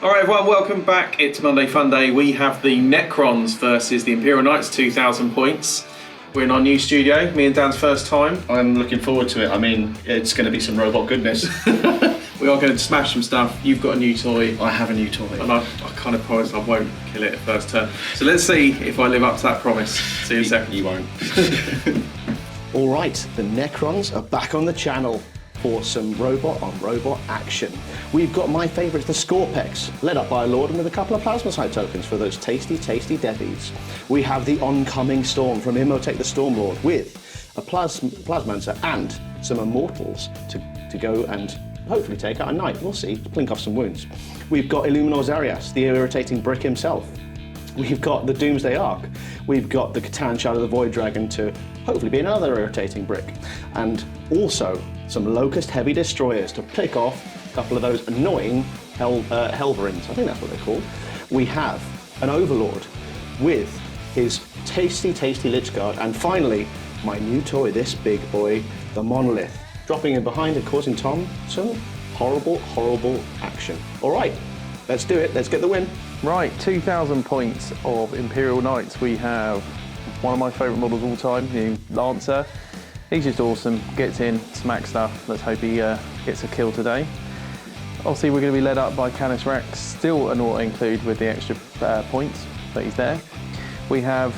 Alright everyone, welcome back. It's Monday Fun Day. We have the Necrons versus the Imperial Knights, 2,000 points. We're in our new studio, me and Dan's first time. I'm looking forward to it. I mean, it's going to be some robot goodness. We are going to smash some stuff. You've got a new toy. I have a new toy. And I kind of promise I won't kill it at first turn. So let's see if I live up to that promise. See you in a second. You won't. Alright, the Necrons are back on the channel for some robot-on-robot action. We've got my favourites, the Skorpeks, led up by a Lord and with a couple of Plasmancers tokens for those tasty, tasty devies. We have the oncoming Storm from Imhotek the Stormlord with a Plasmancer and some Immortals to go and hopefully take out a Knight. We'll see, blink off some wounds. We've got Illuminor Zarias, the irritating brick himself. We've got the Doomsday Ark. We've got the Catan Shadow of the Void Dragon to hopefully be another irritating brick. And also some Lokust Heavy Destroyers to pick off a couple of those annoying Helverins. I think that's what they're called. We have an Overlord with his tasty, tasty Lychguard. And finally, my new toy, this big boy, the Monolith, dropping in behind and causing Tom some horrible, horrible action. All right, let's do it. Let's get the win. Right, 2,000 points of Imperial Knights. We have one of my favourite models of all time, the Lancer. He's just awesome, gets in, smacks stuff. Let's hope he gets a kill today. Obviously we're going to be led up by Canis Rex, still an auto include with the extra points, but he's there. We have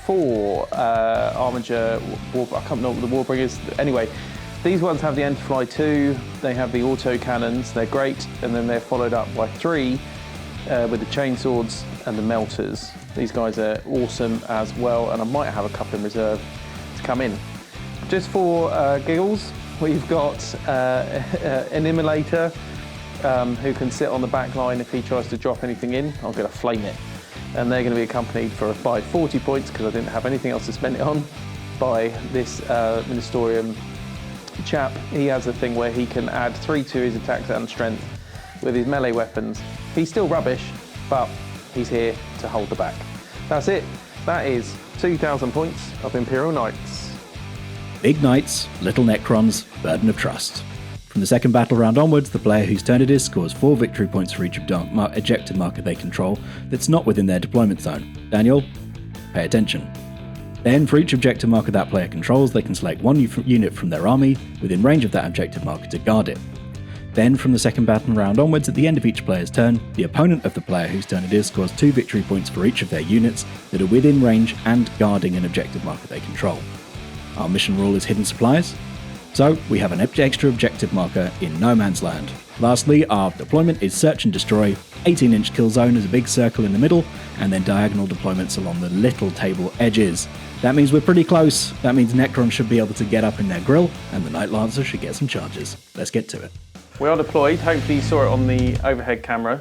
4 Armiger, I can't remember the Warbringers. Anyway, these ones have the anti-fly 2, they have the auto cannons, they're great, and then they're followed up by 3 with the chainswords and the melters. These guys are awesome as well, and I might have a couple in reserve to come in. Just for giggles, we've got an Immolator who can sit on the back line if he tries to drop anything in. I'm going to flame it. And they're going to be accompanied by 40 points, because I didn't have anything else to spend it on, by this Munitorum chap. He has a thing where he can add 3 to his attacks and strength with his melee weapons. He's still rubbish, but he's here to hold the back. That's it. That is 2,000 points of Imperial Knights. Big Knights, Little Necrons, Burden of Trust. From the second battle round onwards, the player whose turn it is scores 4 victory points for each objective marker they control that's not within their deployment zone. Daniel, pay attention. Then, for each objective marker that player controls, they can select 1 unit from their army within range of that objective marker to guard it. Then, from the second battle round onwards, at the end of each player's turn, the opponent of the player whose turn it is scores 2 victory points for each of their units that are within range and guarding an objective marker they control. Our mission rule is hidden supplies, so we have an extra objective marker in no man's land. Lastly, our deployment is search and destroy, 18-inch kill zone as a big circle in the middle, and then diagonal deployments along the little table edges. That means we're pretty close. That means Necron should be able to get up in their grill, and the Knight Lancer should get some charges. Let's get to it. We are deployed. Hopefully you saw it on the overhead camera.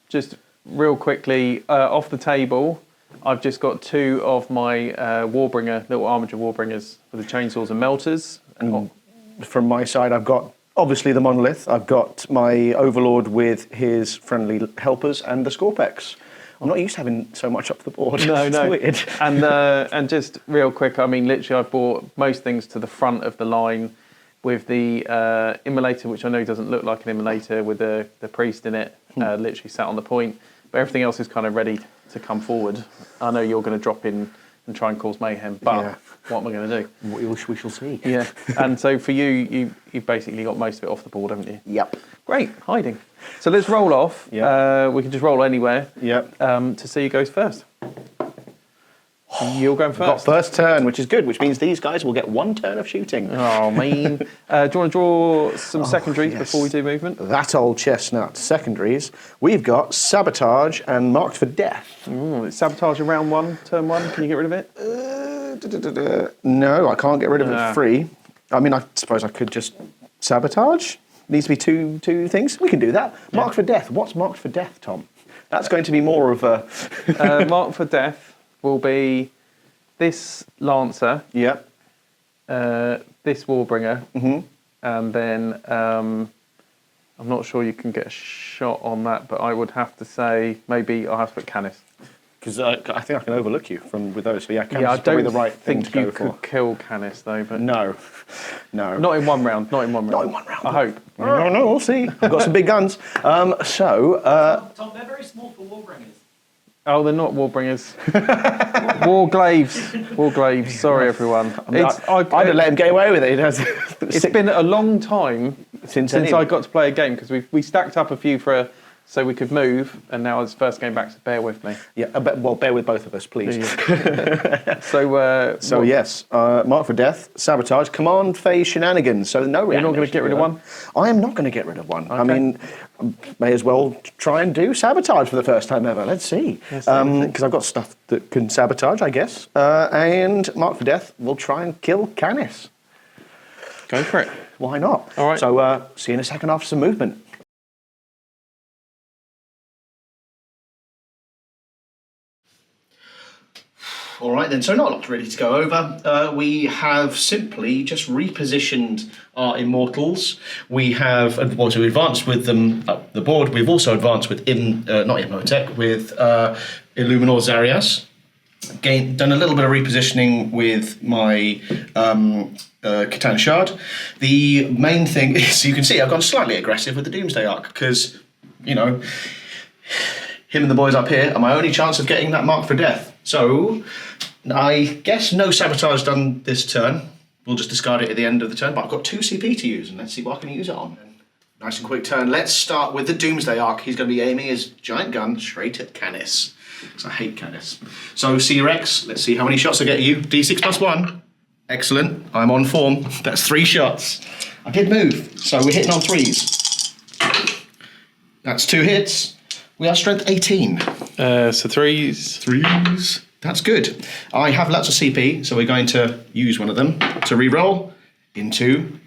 Just real quickly, off the table, I've just got 2 of my Warbringer, little Armiger Warbringers with the chainsaws and melters. And from my side, I've got obviously the Monolith. I've got my Overlord with his friendly helpers and the Skorpeks. I'm not used to having so much up the board. No, it's weird. And just real quick, I mean, literally I've brought most things to the front of the line with the Immolator, which I know doesn't look like an Immolator, with the priest in it, literally sat on the point. But everything else is kind of ready to come forward. I know you're going to drop in and try and cause mayhem, but what am I going to do? We shall see. Yeah, and so for you've basically got most of it off the board, haven't you? Yep. Great, hiding. So let's roll off. Yep. We can just roll anywhere. Yep. To see who goes first. You're going first. Got first turn, which is good, which means these guys will get 1 turn of shooting. Oh, man. Do you want to draw some secondaries before we do movement? That old chestnut. Secondaries. We've got Sabotage and Marked for Death. Ooh, Sabotage in round 1, turn 1. Can you get rid of it? No, I can't get rid of it free. I mean, I suppose I could just Sabotage. Needs to be two things. We can do that. Yeah. Marked for Death. What's Marked for Death, Tom? That's going to be more of a... Marked for Death will be this Lancer, yep. This Warbringer, and then I'm not sure you can get a shot on that, but I would have to say maybe I'll have to put Canis. Because I think I can overlook you with those. So yeah, Canis I is probably don't the right thing think to you go could for. kill Canis though, but No. not in one round. Not in one round. I hope. No, we'll see. I've got some big guns. Tom, they're very small for Warbringers. Oh, they're not Warbringers. Warglaives. Sorry, everyone. I'd have let him get away with it. It's been a long time Since I got to play a game because we stacked up a few so we could move, and now it's first game back, so bear with me. Yeah, bear with both of us, please. So yes, mark for death, sabotage, command phase shenanigans. So no, you're not going to get rid of one? I am not going to get rid of one. Okay. I mean, may as well try and do sabotage for the first time ever. Let's see, because I've got stuff that can sabotage, I guess. And mark for death, we'll try and kill Canis. Go for it. Why not? All right. So see you in a second after some movement. All right then, so not a lot really to go over. We have simply just repositioned our Immortals. We have advanced with them up the board. We've also advanced with not Imhotek, with Illuminor Zarias. Again, done a little bit of repositioning with my Catan Shard. The main thing is, you can see I've gone slightly aggressive with the Doomsday Ark because, you know, him and the boys up here are my only chance of getting that mark for death. So, I guess no sabotage done this turn. We'll just discard it at the end of the turn, but I've got 2 CP to use, and let's see what I can use it on. Nice and quick turn. Let's start with the Doomsday Ark. He's going to be aiming his giant gun straight at Canis, because I hate Canis. So, Rex, let's see how many shots I get you. D6 plus 1. Excellent. I'm on form. That's 3 shots. I did move, so we're hitting on 3s. That's 2 hits. We are strength 18. So 3s. 3s. That's good. I have lots of CP, so we're going to use one of them to re-roll into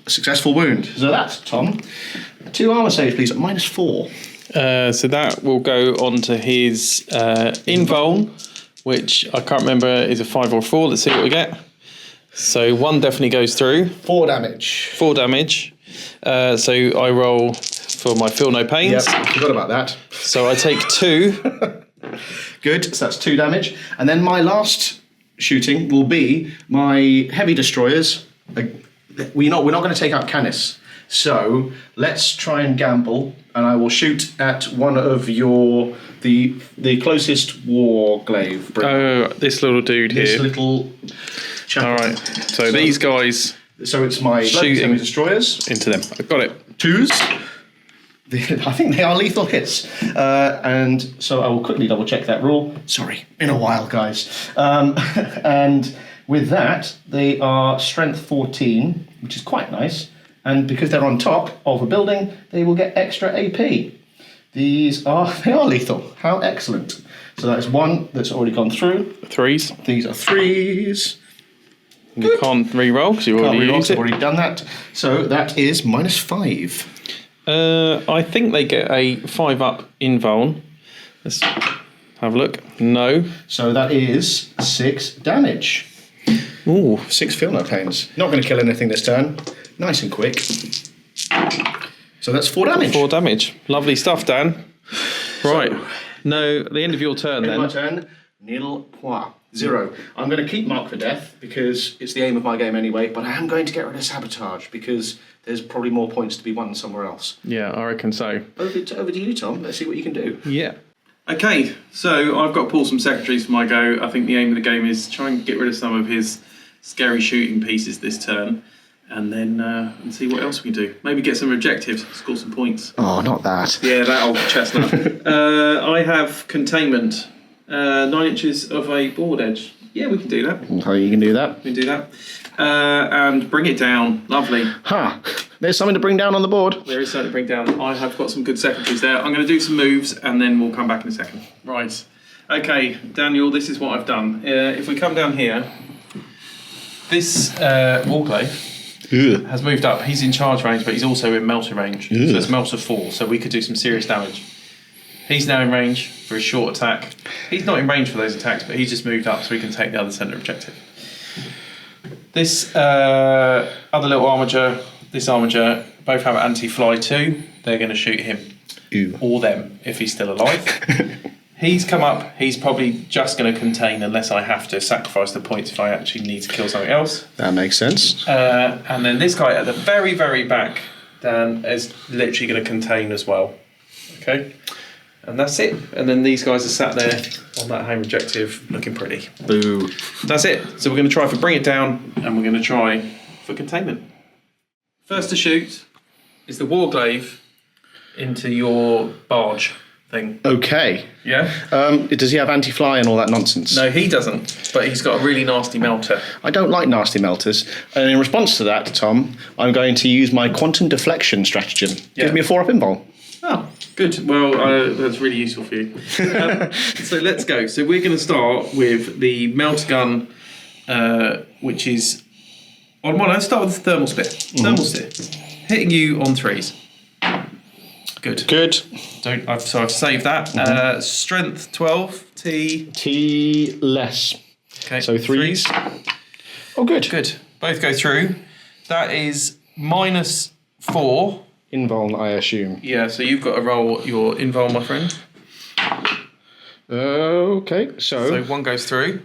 a successful wound. So that's Tom. 2 armor saves, please, at -4. So that will go on to his invuln, which I can't remember is a 5 or a 4. Let's see what we get. So 1 definitely goes through. 4 damage. 4 damage. So I roll for my feel no pains. Yep, forgot about that. So I take 2. Good, so that's 2 damage. And then my last shooting will be my Heavy Destroyers. We're not going to take out Canis. So let's try and gamble, and I will shoot at one of the closest Warglaive. Oh, this little dude This here. little chap. All right. So these guys So it's my Shooting. Heavy Destroyers. into them. I've got it. 2s. I think they are lethal hits. And so I will quickly double check that rule. Sorry, been a while, guys. And with that, they are strength 14, which is quite nice. And because they're on top of a building, they will get extra AP. They are lethal. How excellent. So that is 1 that's already gone through. 3s. These are 3s. You can't re-roll because you Can't already reroll, used I've it. already done that. So that is -5. I think they get a 5-up invuln. Let's have a look. No. So that is 6 damage. Ooh. 6 feel no pains. Not going to kill anything this turn. Nice and quick. So that's 4 damage. 4 damage. Lovely stuff, Dan. Right. No, at the end of your turn In my then. turn, nil point 0. I'm going to keep Mark for Death because it's the aim of my game anyway, but I am going to get rid of Sabotage because there's probably more points to be won somewhere else. Yeah, I reckon so. Over to you, Tom. Let's see what you can do. Yeah. Okay, so I've got to pull some secretaries for my go. I think the aim of the game is try and get rid of some of his scary shooting pieces this turn, and then and see what else we can do. Maybe get some objectives, score some points. Oh, not that. Yeah, that old chestnut. I have containment, 9 inches of a board edge. Yeah, we can do that. Oh, you can do that. We can do that. And bring it down. Lovely. There's something to bring down on the board. There is something to bring down. I have got some good secretaries there. I'm going to do some moves and then we'll come back in a second. Right. Okay, Daniel, this is what I've done. If we come down here, this Warglaive has moved up. He's in charge range, but he's also in melter range. So it's melter 4, so we could do some serious damage. He's now in range for a short attack. He's not in range for those attacks, but he's just moved up so we can take the other centre objective. This other little armiger, this armiger, both have anti-fly 2. They're going to shoot him. Or them, if he's still alive. He's come up. He's probably just going to contain unless I have to sacrifice the points if I actually need to kill something else. That makes sense. And then this guy at the very, very back, Dan, is literally going to contain as well. Okay? And that's it. And then these guys are sat there on that home objective looking pretty. Boo. That's it. So we're going to try for bring it down and we're going to try for containment. First to shoot is the Warglaive into your barge thing. Okay. Yeah? Does he have anti-fly and all that nonsense? No, he doesn't. But he's got a really nasty melter. I don't like nasty melters. And in response to that, Tom, I'm going to use my quantum deflection stratagem. Yeah. Give me a 4-up invul. Oh, good. Well, that's really useful for you. So let's go. So we're going to start with the melter gun, which is on one. Let's start with the thermal spear. Thermal spear, hitting you on 3s. Good. Good. So I've saved that. Strength 12. T less. Okay. So 3s. Oh, good. Good. Both go through. That is -4. Invuln, I assume. Yeah. So you've got to roll your invul, my friend. Okay. So one goes through.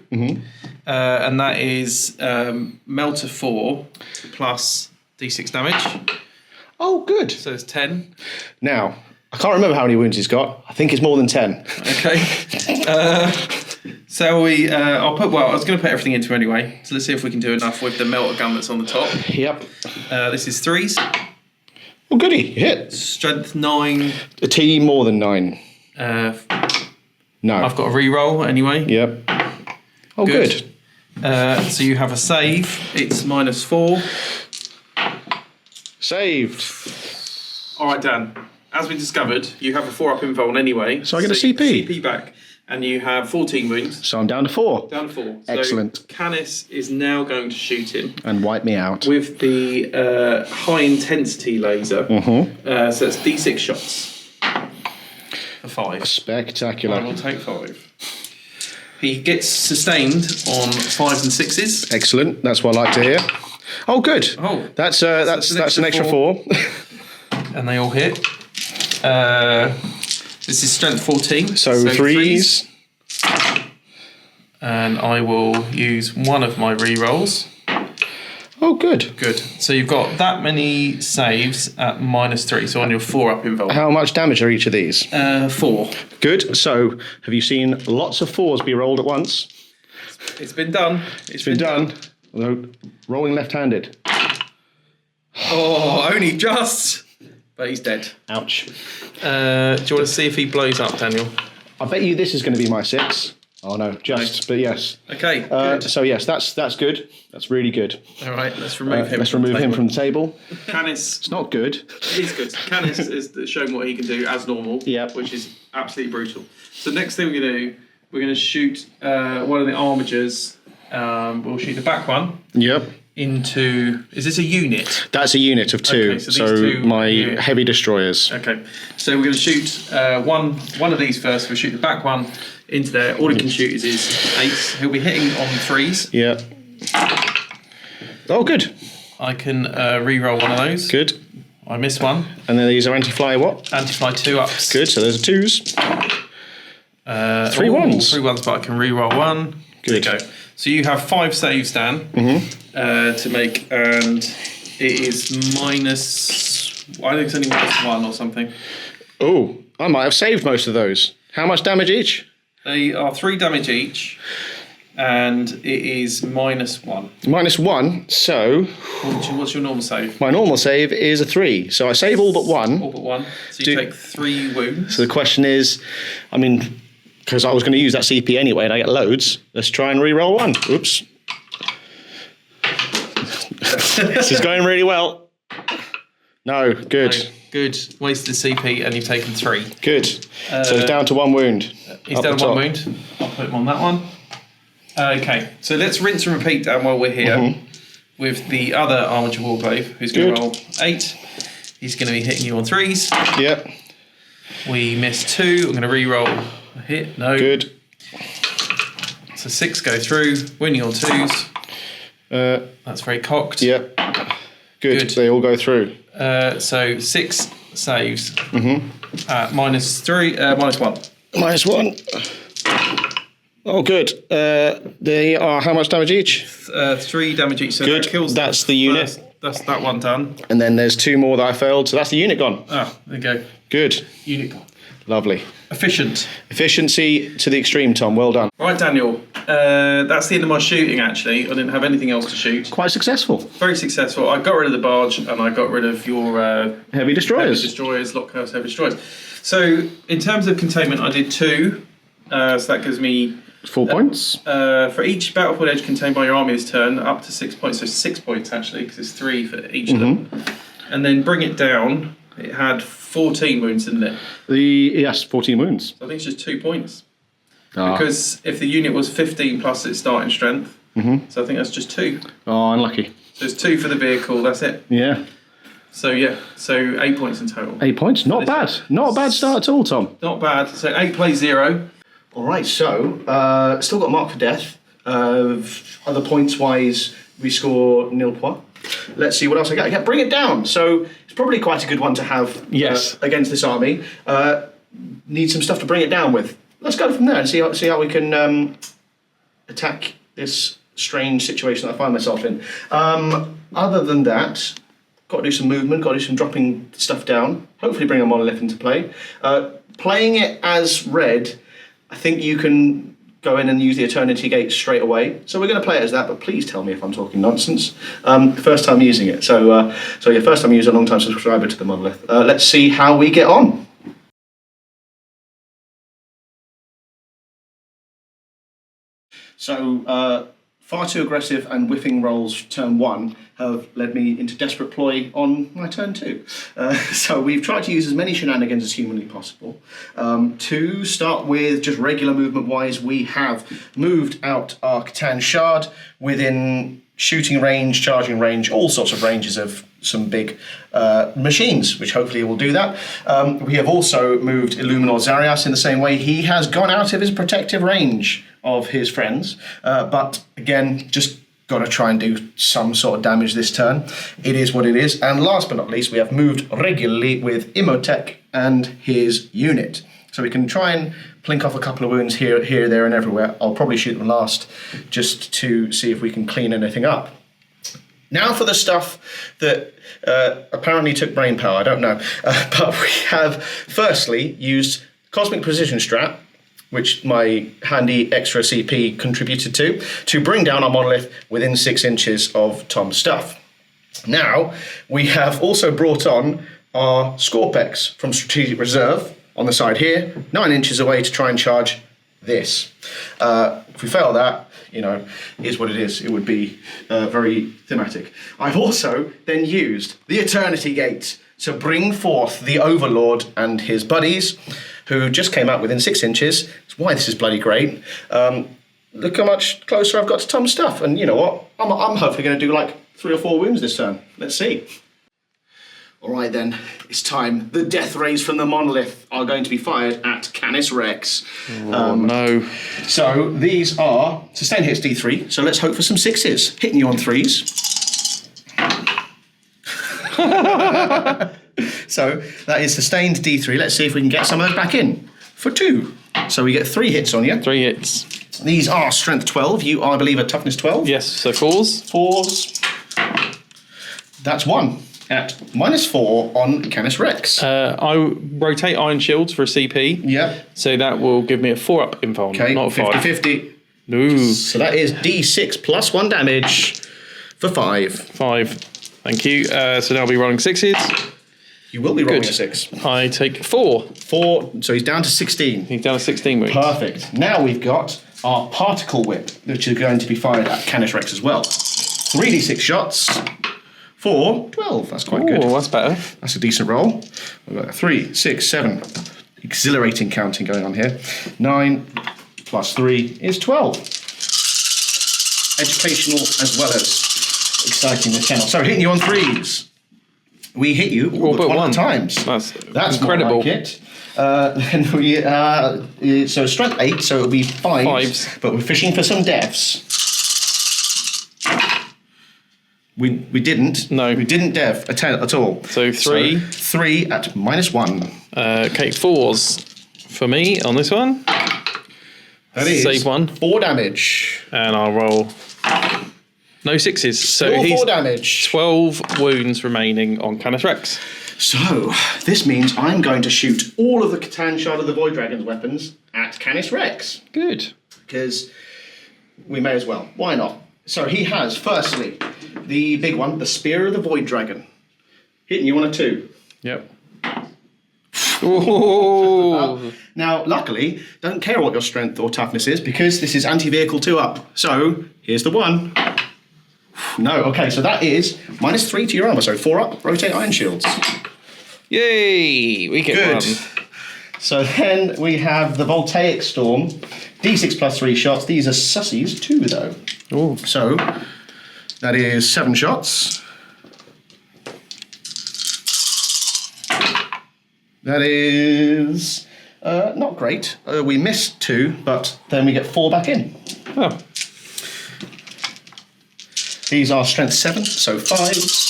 And that is melter 4 plus d6 damage. Oh, good. So it's 10. Now, I can't remember how many wounds he's got. I think it's more than 10. Okay. So we, I was going to put everything into anyway. So let's see if we can do enough with the melter gun that's on the top. Yep. This is 3s. Oh, goody. You hit. Strength 9. A T more than 9. No. I've got a re-roll anyway. Yep. Oh, good. So you have a save. It's -4. Saved. All right, Dan. As we discovered, you have a 4-up invuln anyway. So I get a CP. CP back. And you have 14 wounds. So I'm down to 4. Down to 4. Excellent. So Canis is now going to shoot him. And wipe me out. With the high intensity laser. So it's D6 shots. For 5. Spectacular. I will take 5. He gets sustained on 5s and 6s. Excellent. That's what I like to hear. Oh, good. Oh. That's an extra 4. And they all hit. This is strength 14. So 3s. And I will use one of my re-rolls. Oh, good. Good. So you've got that many saves at -3. So on your 4-up invuln. How much damage are each of these? 4. Good. So have you seen lots of 4s be rolled at once? It's been done. It's been done. Although rolling left-handed. Oh, only just. But he's dead. Ouch. Do you want to see if he blows up, Daniel? I bet you this is going to be my 6. Oh no, just, but yes. Okay. Good. So yes, that's good. That's really good. All right, let's remove him. Let's remove him from the table. Canis. It's not good. It is good. Canis is showing what he can do as normal. Yep. Which is absolutely brutal. So next thing we're going to do, we're going to shoot one of the Armigers. We'll shoot the back one. Yep. Into. Is this a unit? That's a unit of 2. Okay, so these two my here. heavy destroyers. Okay. So we're going to shoot one of these first. We'll shoot the back one into there. All he can shoot is his 8s. He'll be hitting on 3s. Yeah. Oh, good. I can re-roll one of those. Good. I missed one. And then these are anti-fly what? Anti-fly 2-ups. Good. So those are 2s. 3 ones. 3 ones, but I can re-roll one. Good. There you go. So you have 5 saves, Dan, to make, and it is I think it's only -1 or something. Oh, I might have saved most of those. How much damage each? They are 3 damage each, and it is -1. -1. So What's your normal save? my normal save is a 3. So I save all but 1. All but 1. So you take 3 wounds. So the question is, I mean, because I was going to use that CP anyway and I get loads, let's try and re-roll 1. Oops. This is going really well. No, good. No, good. Wasted the CP and you've taken 3. Good. So it's down to 1 wound. He's down 1 wound. I'll put him on that one. Okay, so let's rinse and repeat down while we're here with the other Armiger Warglaive, who's going to roll 8. He's going to be hitting you on 3s. Yep. We missed 2. I'm going to re-roll a hit. No. Good. So 6 go through. Winning on 2s. That's very cocked. Yep. Good. They all go through. So 6 saves. -1. -1. Oh, good. They are how much damage each? 3 damage each. So Good. That kills That's the unit. That's that one done. And then there's 2 more that I failed, so that's the unit gone. Ah, there you go. Good. Unit gone. Lovely. Efficient. Efficiency to the extreme, Tom. Well done. Right, Daniel. That's the end of my shooting, actually. I didn't have anything else to shoot. Quite successful. Very successful. I got rid of the barge and I got rid of your Heavy destroyers. Lokust Heavy Destroyers. So, in terms of containment, I did 2. So that gives me 4 points. for each battlefield edge contained by your army this turn, up to 6 points. So 6 points actually, because it's 3 for each of them. And then bring it down. It had 14 wounds, didn't it? Yes, 14 wounds. So I think it's just 2 points. Ah. Because if the unit was 15 plus its starting strength, so I think that's just 2. Oh, unlucky. So it's 2 for the vehicle. That's it. Yeah. So yeah, so 8 points in total. 8 points. Not bad. Not a bad start at all, Tom. Not bad. So 8 plays 0. All right, so still got mark for death. Other points wise, we score nil points. Let's see what else I get. Bring it down. So it's probably quite a good one to have Yes. against this army. Need some stuff to bring it down with. Let's go from there and see how we can attack this strange situation that I find myself in. Other than that, got to do some movement, got to do some dropping stuff down. Hopefully bring a monolith into play. Playing it as red, I think you can go in and use the Eternity Gate straight away. So we're going to play it as that, but please tell me if I'm talking nonsense. First time using it. So yeah, first time user, long time subscriber to the monolith. Let's see how we get on. So far too aggressive and whiffing rolls turn 1 have led me into desperate ploy on my turn 2. So we've tried to use as many shenanigans as humanly possible. To start with, just regular movement wise, we have moved out our Catan Shard within shooting range, charging range, all sorts of ranges of some big machines, which hopefully will do that. We have also moved Illuminor Zarias in the same way. He has gone out of his protective range of his friends, but again, just got to try and do some sort of damage this turn. It is what it is. And last but not least, we have moved regularly with Imhotek and his unit. So we can try and plink off a couple of wounds here, there, and everywhere. I'll probably shoot them last just to see if we can clean anything up. Now for the stuff that apparently took brain power, I don't know. But we have firstly used Cosmic Precision Strat, which my handy extra CP contributed to bring down our monolith within 6 inches of Tom's stuff. Now, we have also brought on our Skorpeks from Strategic Reserve on the side here, 9 inches away to try and charge this. If we fail that, you know, is what it is. It would be very thematic. I've also then used the Eternity Gate to bring forth the Overlord and his buddies, who just came out within 6 inches. That's why this is bloody great. Look how much closer I've got to Tom's stuff. And you know what? I'm hopefully going to do like 3 or 4 wounds this turn. Let's see. All right then, it's time. The death rays from the monolith are going to be fired at Canis Rex. Oh no. So these are sustained hits D3. So let's hope for some 6s. Hitting you on 3s. So that is sustained D3. Let's see if we can get some of those back in for 2. So we get 3 hits on you. 3 hits. These are strength 12. You are, I believe, a toughness 12. Yes, so 4s. 4s. That's 1 at -4 on Canis Rex. I rotate Iron Shields for a CP. Yeah. So that will give me a 4-up info, Okay, not a 5. 50-50. No. So that is D6 plus 1 damage for 5. 5. Thank you. So now I'll be rolling 6s. You will be rolling Good. a 6. I take 4. 4, so he's down to 16. He's down to 16 wounds. Perfect. Now we've got our Particle Whip, which is going to be fired at Canis Rex as well. 3d6 shots for 12. That's quite good. Oh, that's better. That's a decent roll. We've got 3, 6, 7. Exhilarating counting going on here. 9 plus 3 is 12. Educational as well as exciting the channel. So hitting you on 3s. We hit you all but one times. That's incredible. More like it. Then we so strength 8, so it'll be 5s. But we're fishing for some deaths. We didn't. No. We didn't dev at all. So 3. So 3 at -1. Okay, 4s for me on this one. That is Save 1. 4 damage. And I'll roll no 6s. So Still he's 4 damage. 12 wounds remaining on Canis Rex. So, this means I'm going to shoot all of the Catan Shard of the Void Dragon's weapons at Canis Rex. Good. Because we may as well. Why not? So he has, firstly, the big one, the Spear of the Void Dragon. Hitting you on a 2. Yep. Ooh. Now, luckily, don't care what your strength or toughness is because this is anti-vehicle 2 up. So, here's the 1. No, okay, so that is -3 to your armor, so 4 up, rotate iron shields. Yay! We get Good. 1. So then we have the Voltaic Storm, D6 plus 3 shots. These are sussies, 2 though. Ooh. So that is 7 shots. That is not great. We missed 2, but then we get 4 back in. Oh. These are strength 7, so 5.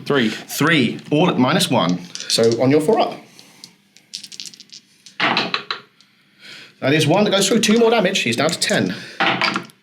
3, all at -1. So on your 4 up. That is 1 that goes through. 2 more damage. He's down to 10.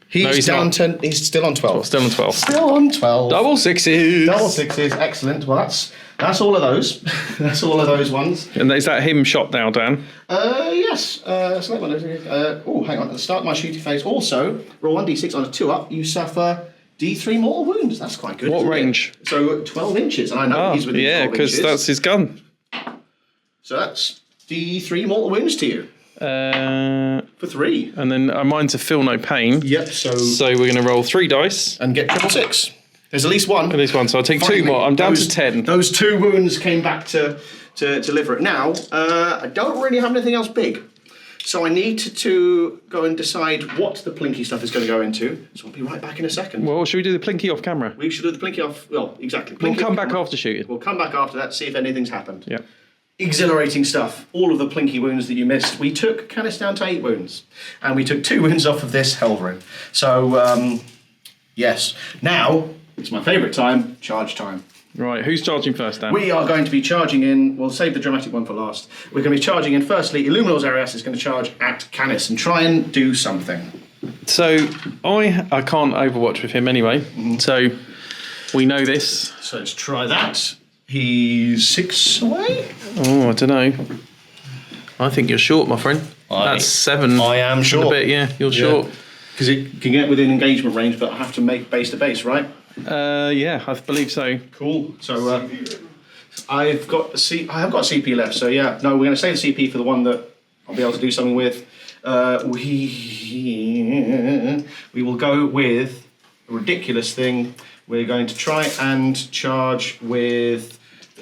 He's down not. 10. He's still on 12. Still on 12. Still on 12. Double 6s. Double 6s. Excellent. Well, that's all of those. That's all of those ones. And is that him shot now, Dan? Yes. Oh, hang on. At the start of my shooting phase, also roll 1d6 on a 2 up. You suffer D3 mortal wounds. That's quite good. What isn't it? range? So 12 inches, and I know he's within 12 because inches. that's his gun. So that's D3 mortal wounds to you for 3. And then mine's a feel no pain. Yep. So we're going to roll 3 dice. And get 666. There's at least 1. At least 1. So I'll take 2 more. I'm down to 10. Those 2 wounds came back to deliver it. Now, I don't really have anything else big. So I need to go and decide what the plinky stuff is going to go into. So I'll be right back in a second. Well, should we do the plinky off camera? We should do the plinky off. Well, exactly. We'll Plinky come off back camera. after shooting. We'll come back after that, see if anything's happened. Yeah. Exhilarating stuff. All of the plinky wounds that you missed. We took Canis down to 8 wounds. And we took 2 wounds off of this Helverin. So, yes. Now, it's my favourite time, charge time. Right, who's charging first, Dan? We are going to be charging in, we'll save the dramatic one for last. We're going to be charging in, firstly, Illuminor Arias is going to charge at Canis and try and do something. So, I can't overwatch with him anyway, so we know this. So let's try that. He's 6 away? Oh, I don't know. I think you're short, my friend. That's 7. I am short. A bit, yeah, you're short. Because it can get within engagement range, but I have to make base to base, right? Yeah, I believe so. Cool. So I have got CP left. So yeah, no, we're going to save the CP for the one that I'll be able to do something with. We will go with a ridiculous thing. We're going to try and charge with.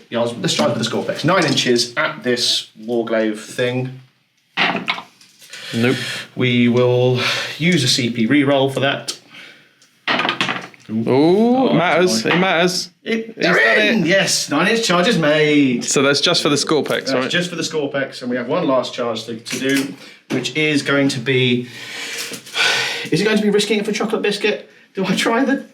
Yeah, let's try with the Skorpekh. 9 inches at this Warglaive thing. Nope. We will use a CP reroll for that. Ooh, it matters. It matters. They're in! Yes, 9 inch charge is made. So that's just for the Skorpekh, right? Just for the Skorpekh, and we have one last charge to do, which is going to be. Is it going to be risking it for chocolate biscuit? Do I try the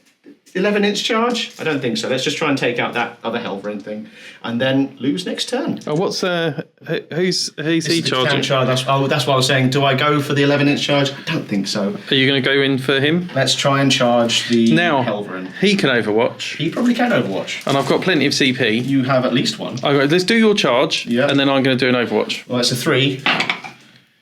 11-inch charge? I don't think so. Let's just try and take out that other Helverin thing, and then lose next turn. Oh, what's who's he charging? Charge. That's what I was saying. Do I go for the 11-inch charge? I don't think so. Are you going to go in for him? Let's try and charge the Helverin. He can overwatch. He probably can overwatch. And I've got plenty of CP. You have at least one. Okay, let's do your charge, and then I'm going to do an overwatch. Well, it's a 3.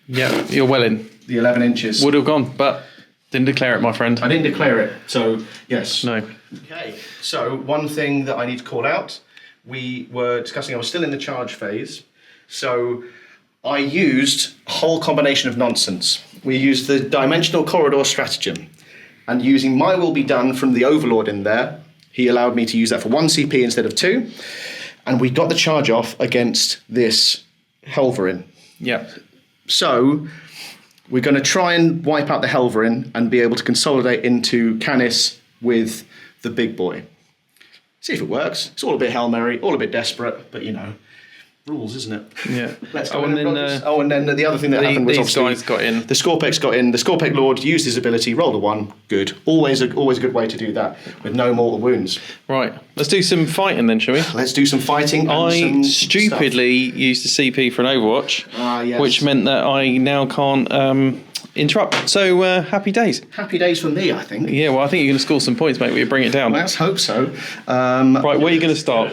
Yeah, you're well in. The 11 inches. Would have gone, but didn't declare it, my friend. I didn't declare it, so yes. No. Okay, so one thing that I need to call out, we were discussing, I was still in the charge phase, so I used a whole combination of nonsense. We used the dimensional corridor stratagem, and using my will be done from the Overlord in there, he allowed me to use that for 1 CP instead of 2, and we got the charge off against this Helverin. Yeah. So we're going to try and wipe out the Helverin and be able to consolidate into Canis with the big boy. See if it works. It's all a bit Hail Mary, all a bit desperate, but you know, rules, isn't it? Yeah. Let's go and then and then the other thing that happened was these obviously guys got in. The Skorpekh's got in. The Skorpekh Lord used his ability, rolled a 1. Good. Always a good way to do that with no mortal wounds. Right. Let's do some fighting then, shall we? Let's do some fighting. And I some stupidly used the CP for an Overwatch, yes. which meant that I now can't interrupt. So happy days. stuff. Happy days for me, I think. Yeah, well, I think you're going to score some points, mate. Will you bring it down? Let's hope so. Right, where are you going to start?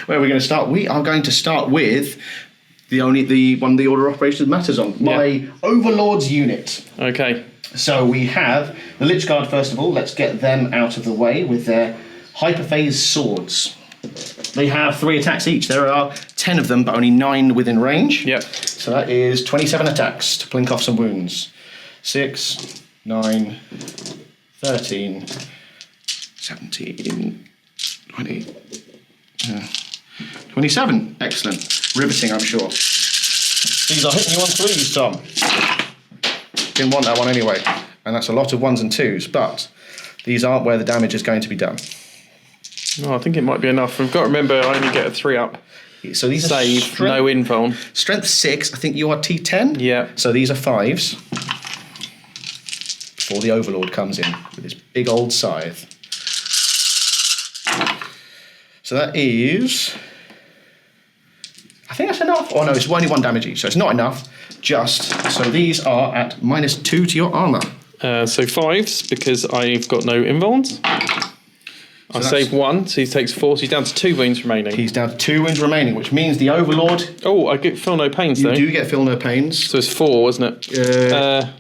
Where are we going to start? We are going to start with the one the order of operations matters on. My Overlord's unit. Okay. So we have the Lychguard first of all. Let's get them out of the way with their hyperphase swords. They have 3 attacks each. There are 10 of them, but only 9 within range. Yep. So that is 27 attacks to blink off some wounds. 6, 9, 13, 17, 20, 27. Excellent. Riveting, I'm sure. These are hitting you on 3s, Tom. Didn't want that one anyway. And that's a lot of 1s and 2s, but these aren't where the damage is going to be done. Oh, I think it might be enough. We've got to remember I only get a 3 up. So these Save, are no invuln. Strength 6, I think you are T10? Yeah. So these are 5s. Before the Overlord comes in with his big old scythe. So that is... I think that's enough. Oh no, it's only 1 damage each, so it's not enough. So these are at -2 to your armour. So 5s, because I've got no invulns. I save 1, so he takes 4, so he's down to 2 wounds remaining. He's down to 2 wounds remaining, which means the Overlord... Oh, I feel no pains, though. You do get feel no pains. So it's 4, wasn't it?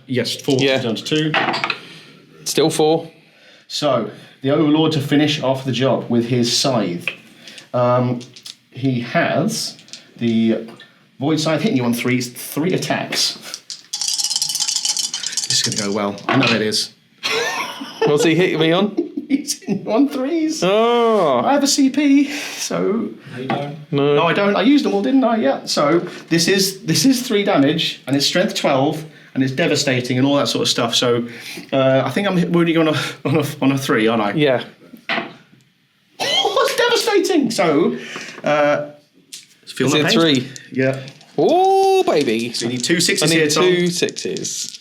Yes, 4 down to 2. Still 4. So, the Overlord to finish off the job with his scythe. He has the Void Scythe hitting you on 3s, 3 attacks. This is going to go well. I know it is. What's he hitting me on? He's in on 3s. Oh. I have a CP, so... You don't? No, I don't. I used them all, didn't I? Yeah. So, this is 3 damage, and it's strength 12, and it's devastating and all that sort of stuff. So, I think I'm wounding you on a 3, aren't I? Yeah. Oh, it's devastating! So, feel Is no it pain. 3? Yeah. Oh, baby. So you need 2 6s I here, need Tom. 2 6s.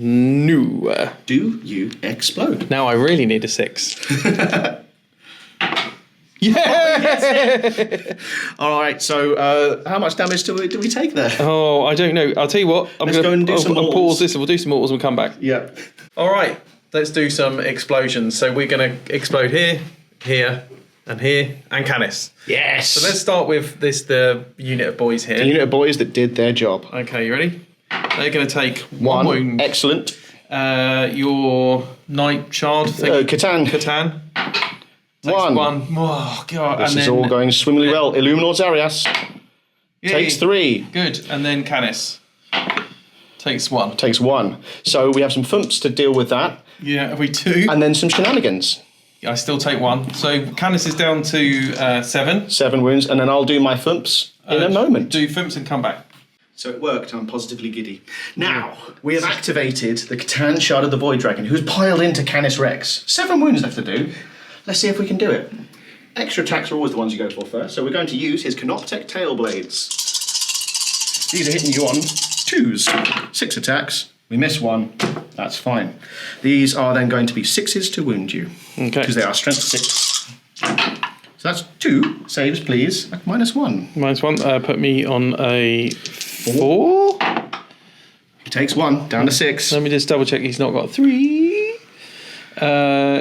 No. Do you explode? Now I really need a 6. Yeah! All right. So, how much damage do we take there? Oh, I don't know. I'll tell you what. Let's go and do some I'll mortals. pause this and we'll do some mortals and we'll come back. Yeah. All right, let's do some explosions. So we're going to explode here, here, and here, and Canis. Yes. So let's start with the unit of boys here. The unit of boys that did their job. Okay, you ready? They're going to take 1 wound. Excellent. Your Knight Shard thing. Catan. Catan. Takes 1. 1. Oh, God. This and is then, all going swimmingly well. Illuminor Arias yeah, takes 3. Good. And then Canis takes 1. Takes 1. So we have some thumps to deal with that. Yeah, have we 2? And then some shenanigans. I still take 1. So Canis is down to 7. 7 wounds. And then I'll do my thumps in a moment. Do Fimps and come back. So it worked. I'm positively giddy. Now, we have activated the Catan Shard of the Void Dragon, who's piled into Canis Rex. 7 wounds left to do. Let's see if we can do it. Extra attacks are always the ones you go for first, so we're going to use his Canoptek Tail Blades. These are hitting you on 2s. 6 attacks. We miss 1. That's fine. These are then going to be 6s to wound you. Okay. Because they are strength 6. So that's 2 saves, please. At -1. -1. Put me on a 4. He takes 1, down to 6. Let me just double check he's not got 3.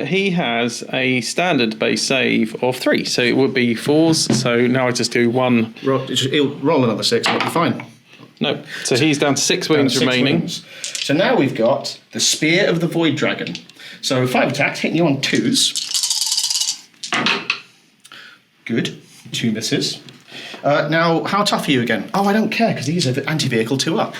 He has a standard base save of 3, so it would be 4s. So now I just do 1. He'll roll another 6, it'll be fine. No, so he's down to 6 wounds Down to 6 remaining. wounds. So now we've got the Spear of the Void Dragon. So 5 attacks, hitting you on 2s. Good. 2 misses. Now, how tough are you again? Oh, I don't care, because these are anti-vehicle 2 up.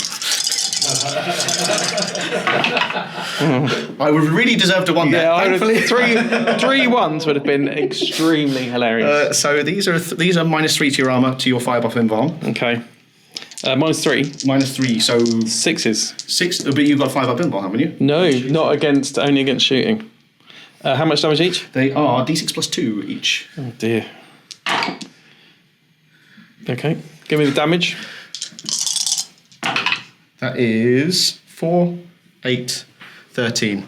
I would really deserve to won Yeah, that. Thankfully, 3 1s would have been extremely hilarious. so these are -3 to your armor to your 5 off invuln. Okay. -3. -3, so 6s. 6. But you've got 5 up invuln, haven't you? No, not against, only against shooting. How much damage each? They are d6 + 2 each. Oh dear. Okay, give me the damage. That is 4, 8, 13.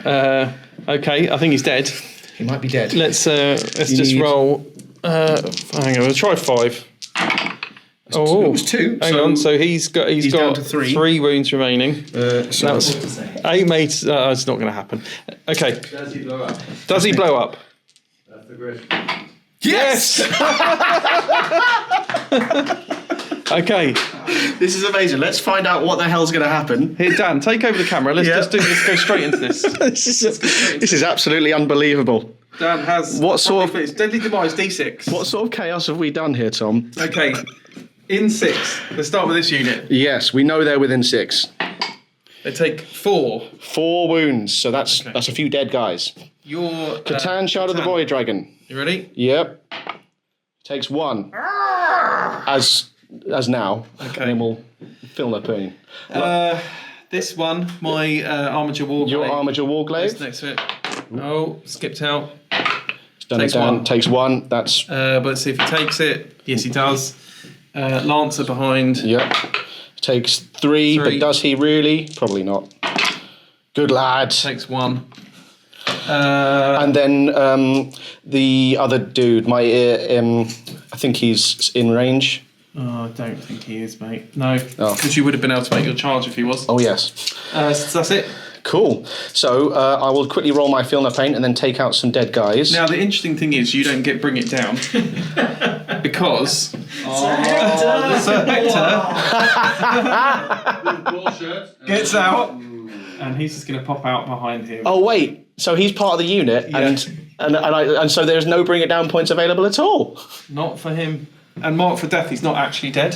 Okay, I think he's dead. He might be dead. Let's just roll. Hang on, we'll try 5. It was 2. Hang on. So he's got down to 3. 3 wounds remaining. So That's 8 mates. It's not going to happen. Okay. Does he blow up? Does he blow up? That's the question. Yes. Okay. this is amazing. Let's find out what the hell's going to happen. Here, Dan, take over the camera. Let's go straight into this. This is absolutely unbelievable. Dan has What sort of- it's deadly demise D6. What sort of chaos have we done here, Tom? Okay. In 6. Let's start with this unit. Yes, we know they're within 6. They take 4. 4 wounds, so that's Okay. a few dead guys. Your Catan Shard of the Catan. Void Dragon. You ready? Yep. Takes 1. As now. Okay. And then we'll fill their pain. This one, my Armiger Warglaive. Your Armiger That's Warglaive. next to it. Oh, skipped out. Done takes it down. 1. Takes 1. That's. But let's see if he takes it. Yes, he does. Lancer behind. Yep. Takes 3, but 3. does he really? Probably not. Good lad. Takes 1. And then the other dude, I think he's in range. Oh, I don't think he is, mate. No, because you would have been able to make your charge if he was. Oh, yes. So that's it. Cool. So I will quickly roll my Feel No Pain and then take out some dead guys. Now, the interesting thing is you don't get Bring It Down because Sir Hector gets out and he's just going to pop out behind him. Oh, wait. So he's part of the unit and so there's no Bring It Down points available at all? Not for him. And Mark for Death, he's not actually dead.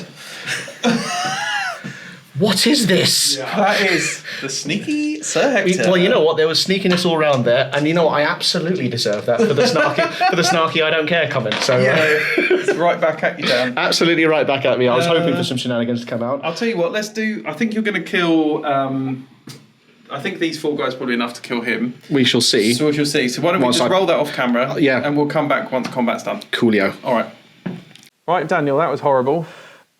What is this? That is the sneaky Sir Hector. Well, you know what? There was sneakiness all around there, and you know what? I absolutely deserve that for the snarky I don't care comment. So It's right back at you, Dan. absolutely right back at me. I was hoping for some shenanigans to come out. I'll tell you what, let's do... I think you're going to kill... I think these 4 guys are probably enough to kill him. We shall see. So we shall see. So why don't we Once just roll that off camera? Yeah. And we'll come back once combat's done. Coolio. All right. Right, Daniel, that was horrible.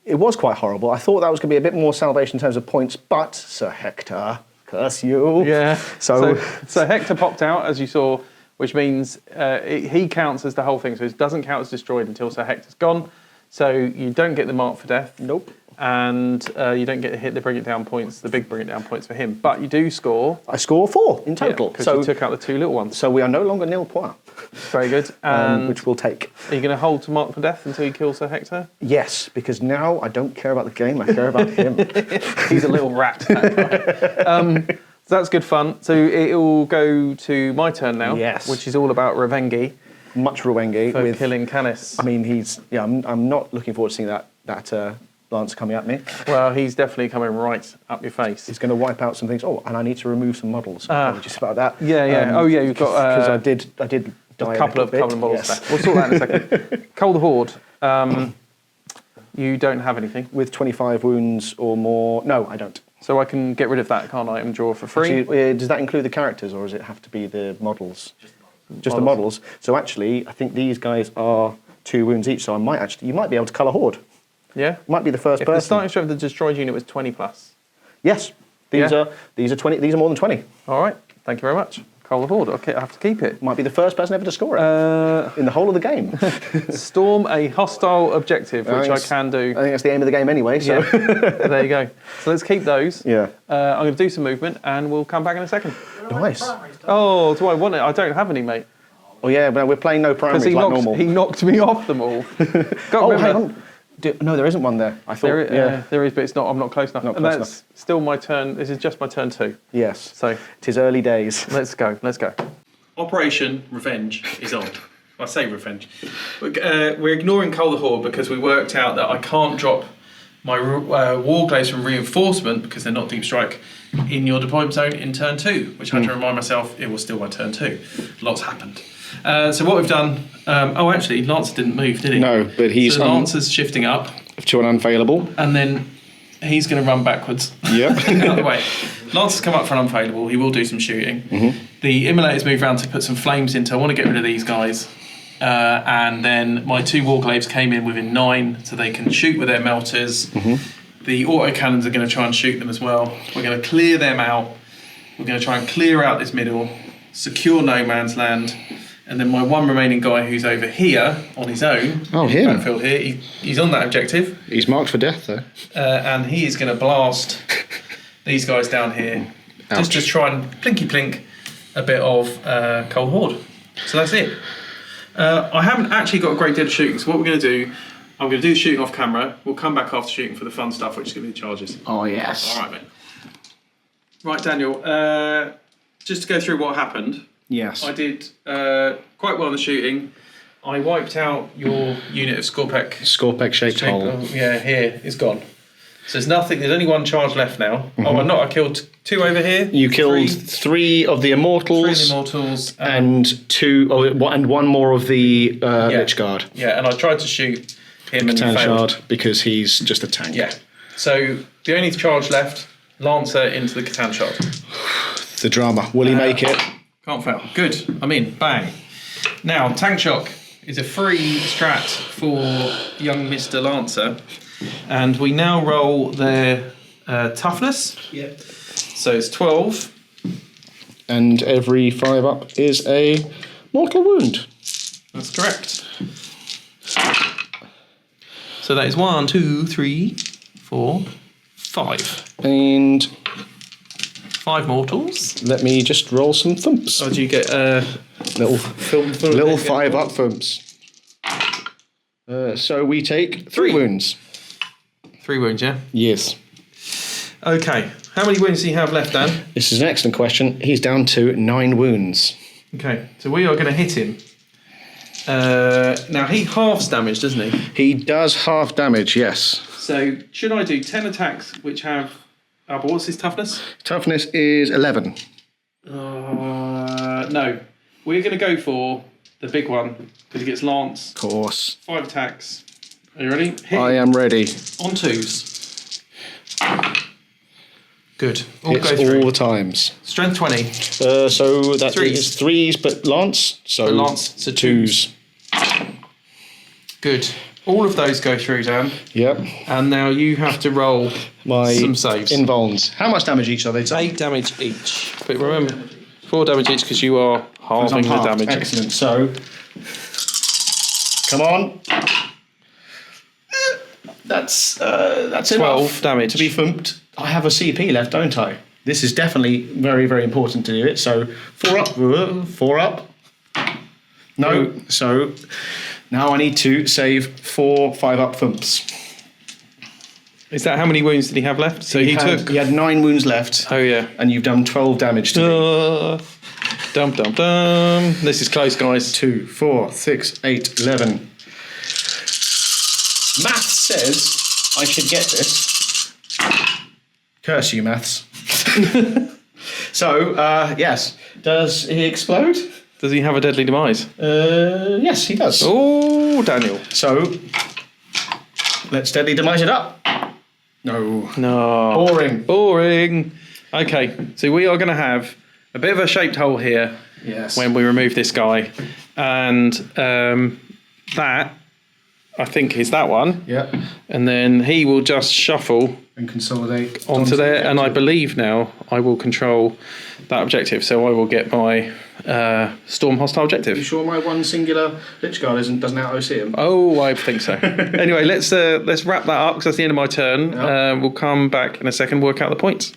It was quite horrible. I thought that was going to be a bit more salvation in terms of points, but Sir Hector, curse you. Yeah. So Hector popped out, as you saw, which means he counts as the whole thing. So it doesn't count as destroyed until Sir Hector's gone. So you don't get the mark for death. Nope. And you don't get to hit the Bring It Down points, the big Bring It Down points for him. But you do score. I score 4 in total. Because you took out the 2 little ones. So we are no longer nil point, Very good. And which we'll take. are you going to hold to mark for death until you kill Sir Hector? Yes, because now I don't care about the game, I care about him. He's a little rat. That guy. So that's good fun. So it will go to my turn now. Yes. Which is all about Revengi Much Ruwengi for with killing Canis. I mean, I'm not looking forward to seeing that Lance coming at me. Well, he's definitely coming right up your face. He's going to wipe out some things. Oh, and I need to remove some models. Apologies about that. Yeah, yeah. You've got because I did die a couple of models yes. left. We'll sort that in a second. Cull the Horde. You don't have anything, With 25 wounds or more. No, I don't. so I can get rid of that, can't I? And draw for free. Actually, does that include the characters, or does it have to be the models? Just the models. So actually, I think these guys are 2 wounds each. So you might be able to colour Horde. Yeah. Might be the first If the person. starting strength of the destroyed unit was 20 plus. Yes, these are 20. These are more than 20. All right. Thank you very much. Cull the Horde. Okay, I have to keep it. Might be the first person ever to score it in the whole of the game. Storm a hostile objective, which I can do. I think that's the aim of the game anyway. So There you go. So let's keep those. yeah, I'm going to do some movement, and we'll come back in a second. nice. Oh, do I want it? I don't have any, mate. Oh yeah, but we're playing no primaries Because like normal. he knocked me off them all. Oh, hang on. No, there isn't one there. I thought. There is, but it's not. I'm not close enough. Not and close that's still my turn. This is just my turn 2. Yes. So It is early days. let's go. Let's go. Operation Revenge is on. I say revenge. We're ignoring Cull the Horde because we worked out that I can't drop my Warglaives from reinforcement because they're not deep strike in your deployment zone in turn 2, which I had to remind myself it was still my turn 2. Lots happened. So what we've done... actually, Lancer didn't move, did he? No, but he's So Lancer's shifting up, to an unfailable. and then he's going to run backwards. Yep. Out of the way. Lancer's come up for an unfailable. He will do some shooting. The Immolator's moved around to put some flames into. I want to get rid of these guys. and then my 2 Warglaives came in within 9, so they can shoot with their melters. The autocannons are going to try and shoot them as well. We're going to clear them out. We're going to try and clear out this middle, secure no man's land, and then my 1 remaining guy who's over here on his own. Oh, in the him. backfield here. He's on that objective. He's marked for death, though. And he is going to blast these guys down here. Ouch. Just to try and plinky-plink a bit of Cold Horde. So that's it. I haven't actually got a great deal of shooting, so what we're going to do, I'm going to do shooting off camera. We'll come back after shooting for the fun stuff, which is going to be charges. Oh, yes. All right, mate. Right, Daniel, just to go through what happened. Yes. I did quite well in the shooting. I wiped out your unit of Skorpekh. Skorpekh shaped hole. Yeah, here, it's gone. So there's nothing, there's only 1 charge left now. I killed 2 over here. You killed 3 of the Immortals. 3 of the Immortals. And 2, and 1 more of the Lychguard. Yeah, and I tried to shoot him and Tank failed. Shard, because he's just a tank. Yeah. So the only charge left, Lancer into the Catan Shard. The drama. Will he make it? Can't fail. Good. I'm in. Bang. Now, Tank Shock is a free strat for young Mr. Lancer. And we now roll their toughness. Yep. So it's 12. And every 5 up is a mortal wound. That's correct. So that is 1, 2, 3, 4, 5. And 5 mortals. let me just roll some thumps. Oh, do you get Little film? 5 up thumps. So we take 3 wounds. 3 wounds, yeah? Yes. Okay. How many wounds do you have left, Dan? This is an excellent question. He's down to 9 wounds. Okay, so we are going to hit him. Now, he halves damage, doesn't he? He does half damage, yes. So, should I do 10 attacks which have... but what's his toughness? Toughness is 11. No. We're going to go for the big one, because he gets lance. Of course. 5 attacks. Are you ready? Hit I am ready. on 2s. Good. All It's go through. all the times. Strength 20. So that is 3s. 3s, but lance. So Lance, so 2s. Good. All of those go through, Dan. Yep. And now you have to roll My some saves. invulns. How much damage each are they? 8 damage each. But remember, 4 damage each because you are halving the damage. Excellent. So, come on. That's 12 enough damage. to be thumped. I have a CP left, don't I? This is definitely very, very important to do it. So 4 up, 4 up. No. So now I need to save 4 5 up thumps. Is that how many wounds did he have left? So he took... He had 9 wounds left. Oh, yeah. And you've done 12 damage to me. Dum, dum, dum. This is close, guys. 2, 4, 6, 8, 11. Maths says I should get this. Curse you, maths. So, yes. Does he explode? Does he have a deadly demise? Yes, he does. Oh, Daniel. So, let's deadly demise it up. No. No. Boring. Boring. Okay, so we are going to have a bit of a shaped hole here. Yes. When we remove this guy. And that, I think, is that one. Yep. And then he will just shuffle And consolidate onto there. And I believe now I will control that objective. So I will get my storm hostile You objective. sure my one singular Lychguard doesn't out-OC him? Oh, I think so. Anyway, let's wrap that up because that's the end of my turn. Yep. We'll come back in a second, work out the points.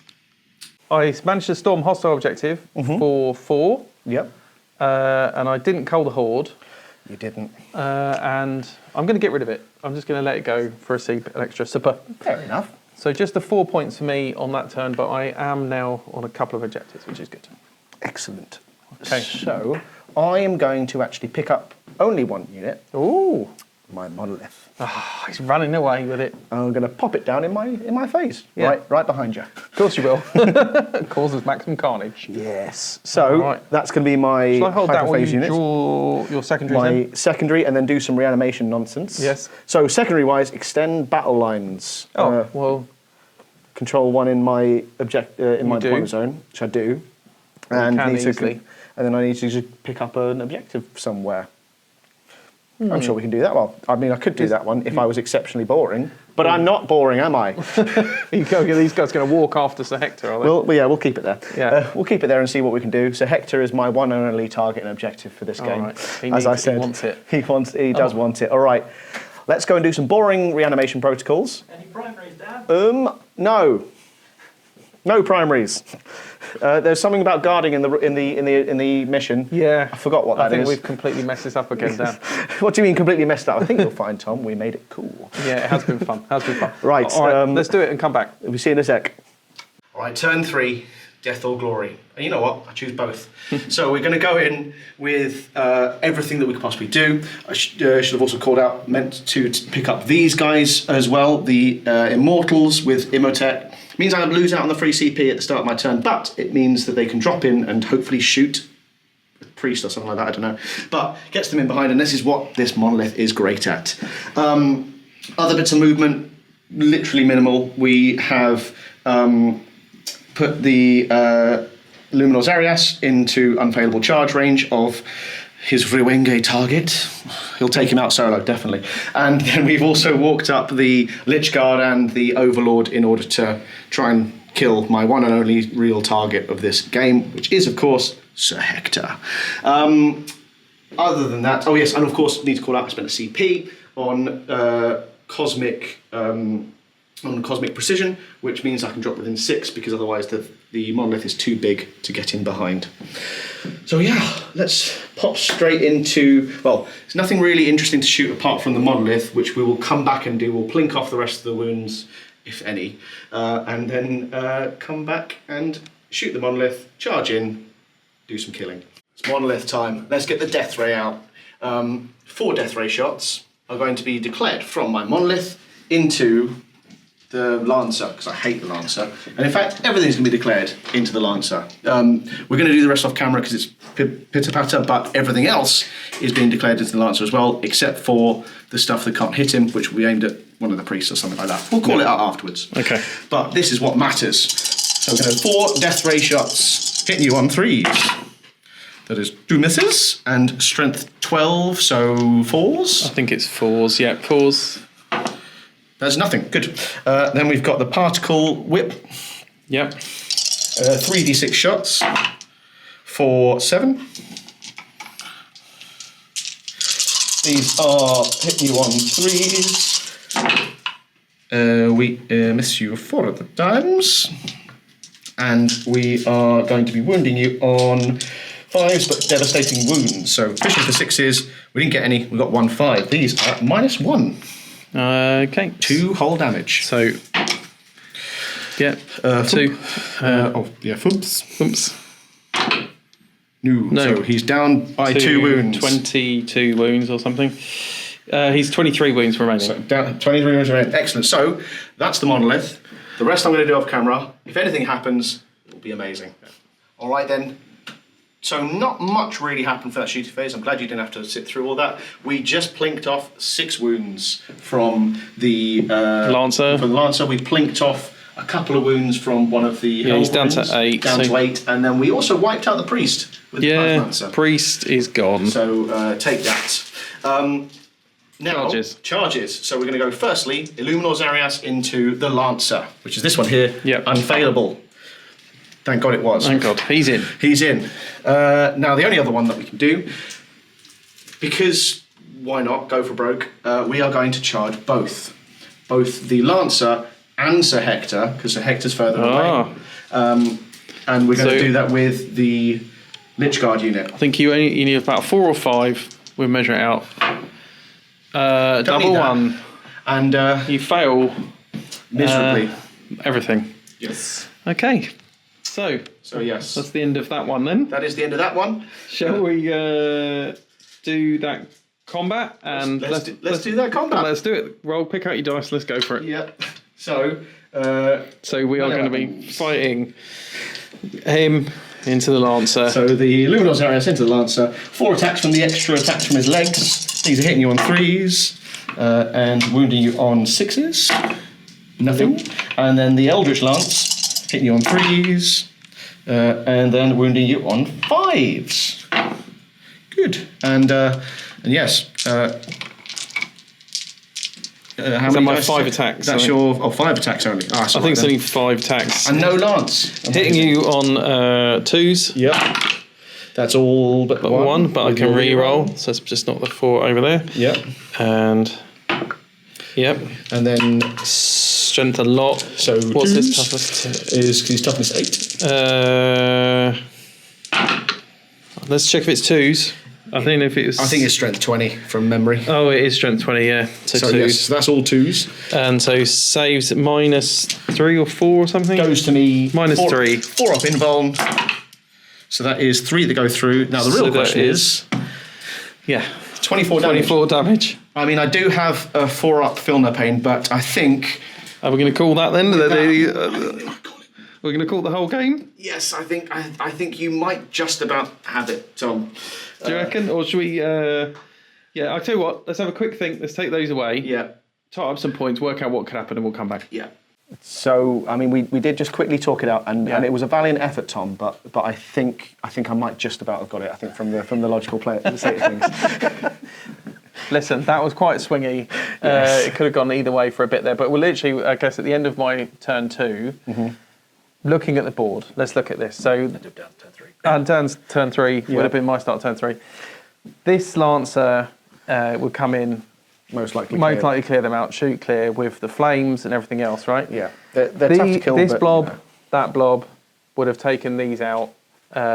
I managed to storm hostile objective for 4. Yep. And I didn't cull the horde. You didn't. And I'm going to get rid of it. I'm just going to let it go for an extra super. Fair enough. So just the 4 points for me on that turn, but I am now on a couple of objectives, which is good. Excellent. Okay. So, I am going to actually pick up only 1 unit. Ooh. My monolith. Oh, he's running away with it. I'm going to pop it down in my face. Yeah. Right behind you. Of course you will. Causes maximum carnage. Yes. So, Right. that's going to be my Shall I hold that while hyperphase you unit. draw your secondary My then? secondary, and then do some reanimation nonsense. Yes. So, secondary-wise, extend battle lines. Oh, well, Control 1 in my do. deployment zone, which I do. And can need to easily. and then I need to just pick up an objective somewhere. I'm sure we can do that. Well, I mean, I could do that one if I was exceptionally boring, but I'm not boring, am I? These guys are going to walk after Sir Hector, are they? Well, yeah, we'll keep it there. Yeah. We'll keep it there and see what we can do. So Hector is my one and only target and objective for this game. Right. As I said, he wants it. He does want it. All right, let's go and do some boring reanimation protocols. Any primaries, Dad? No primaries. There's something about guarding in the mission. Yeah. I forgot what that is. I think we've completely messed this up again, Dan. What do you mean completely messed up? I think you'll find, Tom, we made it cool. Yeah, it has been fun. Right. All right, let's do it and come back. We'll see you in a sec. All right, turn 3, death or glory. And you know what? I choose both. So we're going to go in with everything that we could possibly do. I should have also called out, meant to pick up these guys as well, the Immortals with Imhotek. It means I lose out on the free CP at the start of my turn, but it means that they can drop in and hopefully shoot a priest or something like that, I don't know. But gets them in behind, and this is what this monolith is great at. Other bits of movement, literally minimal. We have put the Luminor Zarias into unfailable charge range of his Rwenge target. He'll take him out solo, definitely. And then we've also walked up the Lychguard and the Overlord in order to try and kill my one and only real target of this game, which is, of course, Sir Hector. Other than that, oh yes, and of course, need to call out, I spent a CP on Cosmic Precision, which means I can drop within 6 because otherwise the monolith is too big to get in behind. So yeah, let's pop straight into, well, there's nothing really interesting to shoot apart from the monolith, which we will come back and do. We'll plink off the rest of the wounds, if any, and then come back and shoot the monolith, charge in, do some killing. It's monolith time. Let's get the death ray out. 4 death ray shots are going to be declared from my monolith into the Lancer, because I hate the Lancer. And in fact, everything's going to be declared into the Lancer. We're going to do the rest off camera because it's pitter-patter, but everything else is being declared into the Lancer as well, except for the stuff that can't hit him, which will be aimed at one of the priests or something like that. We'll call it out afterwards. Okay. But this is what matters. So we're going to have 4 death ray shots, hitting you on 3s. That is 2 misses, and strength 12, so 4s. I think it's 4s, yeah, 4s. There's nothing. Good. Then we've got the particle whip. Yep. 3d6 shots for 7. These are hitting you on 3s. We miss you 4 of the times. And we are going to be wounding you on 5s, but devastating wounds. So fishing for 6s. We didn't get any. We got 1 5. These are -1. Okay. 2 whole damage. So, yeah, 2. Fumbles. Oops. No. So he's down by 2 wounds. 22 wounds or something. He's 23 wounds remaining. So down 23 wounds remaining. Excellent. So that's the monolith. The rest I'm going to do off camera. If anything happens, it'll be amazing. All right then. So not much really happened for that shooting phase. I'm glad you didn't have to sit through all that. We just plinked off 6 wounds from the Lancer. From the Lancer, we plinked off a couple of wounds from one of the. Yeah, he's down to 8. Down to 8, and then we also wiped out the priest with the Plasmancers. Priest is gone. So take that. Now, charges. So we're going to go firstly, Illuminor Zarias into the Lancer, which is this one here. Yep. Unfailable. Thank God it was. Thank God. He's in. He's in. Now, the only other one that we can do, because why not go for broke, we are going to charge both the Lancer and Sir Hector, because Sir Hector's further away. And we're going to do that with the Lychguard unit. I think you need about 4 or 5. We'll measure it out. Double 1. And you fail miserably. Everything. Yes. Okay. So yes. That's the end of that one then. That is the end of that one. Shall we do that combat? And let's do that combat. Let's do it. Roll, pick out your dice, let's go for it. Yeah. So we are going to be fighting him into the Lancer. So the Luminor Zarias into the Lancer. 4 attacks from the extra attacks from his legs. These are hitting you on 3s and wounding you on 6s. Nothing. And then the Eldritch Lance hitting you on 3s and then wounding you on 5s. Good. And And yes. How Is that many my dice? 5 attacks? That's your 5 attacks only. Ah, I think it's only 5 attacks. And no lance. Hitting you on 2s. Yep. That's all but One, but I With can your re-roll, so it's just not the 4 over there. Yep. And yep. And then Strength a lot. so What's his twos toughest? is his toughness 8. Let's check if it's 2s. I think if it's. I think it's strength 20 from memory. Oh, it is strength 20. Yeah. So 2s. Yes, that's all 2s. And so saves -3 or 4 or something. Goes to me -3. 4 up invuln. So that is 3 that go through. Now the real So that question is- Yeah. 24 damage. 24 damage. I mean, I do have a 4 up Filner Pain, but I think. Are we going to call that then? We're going to call the whole game? Yes, I think you might just about have it, Tom. Do you reckon? Or should we... yeah, I'll tell you what. Let's have a quick think. Let's take those away. Yeah. Tot up some points, work out what could happen, and we'll come back. Yeah. So, I mean, we did just quickly talk it out, and it was a valiant effort, Tom. But I think I might just about have got it. I think from the logical state of things. Listen, that was quite swingy. Yes. It could have gone either way for a bit there. But we're literally, I guess, at the end of my turn 2, looking at the board. Let's look at this. So, turn 3 would have been my start turn 3. This Lancer would come in. Most likely Clear them out, shoot clear with the flames and everything else, right? Yeah. They're tough to kill. This but, blob, that blob, would have taken these out,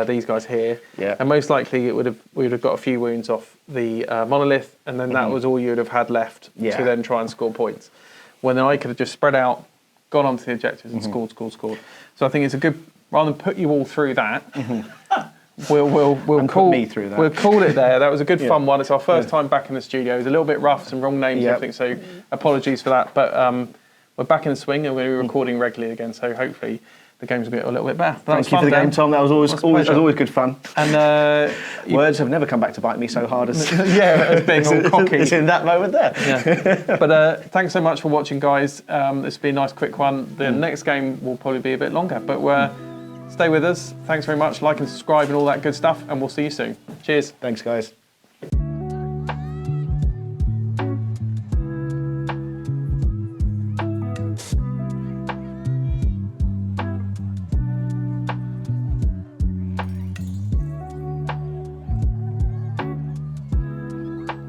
these guys here. Yeah. And most likely we would have got a few wounds off the monolith, and then that was all you would have had left to then try and score points. When then I could have just spread out, gone on to the objectives and scored. So I think it's a good, rather than put you all through that, we'll call me through that. We'll call it there. That was a good fun one. It's our first time back in the studio. It was a little bit rough, some wrong names, I think. So apologies for that. But we're back in the swing, and we're going to be recording regularly again. So hopefully the game's a little bit better. Thank you for the game, Tom. That was always good fun. And words have never come back to bite me so hard as as being all cocky. It's in that moment there. Yeah. But thanks so much for watching, guys. This has been a nice quick one. The next game will probably be a bit longer, but stay with us. Thanks very much. Like and subscribe and all that good stuff, and we'll see you soon. Cheers. Thanks, guys.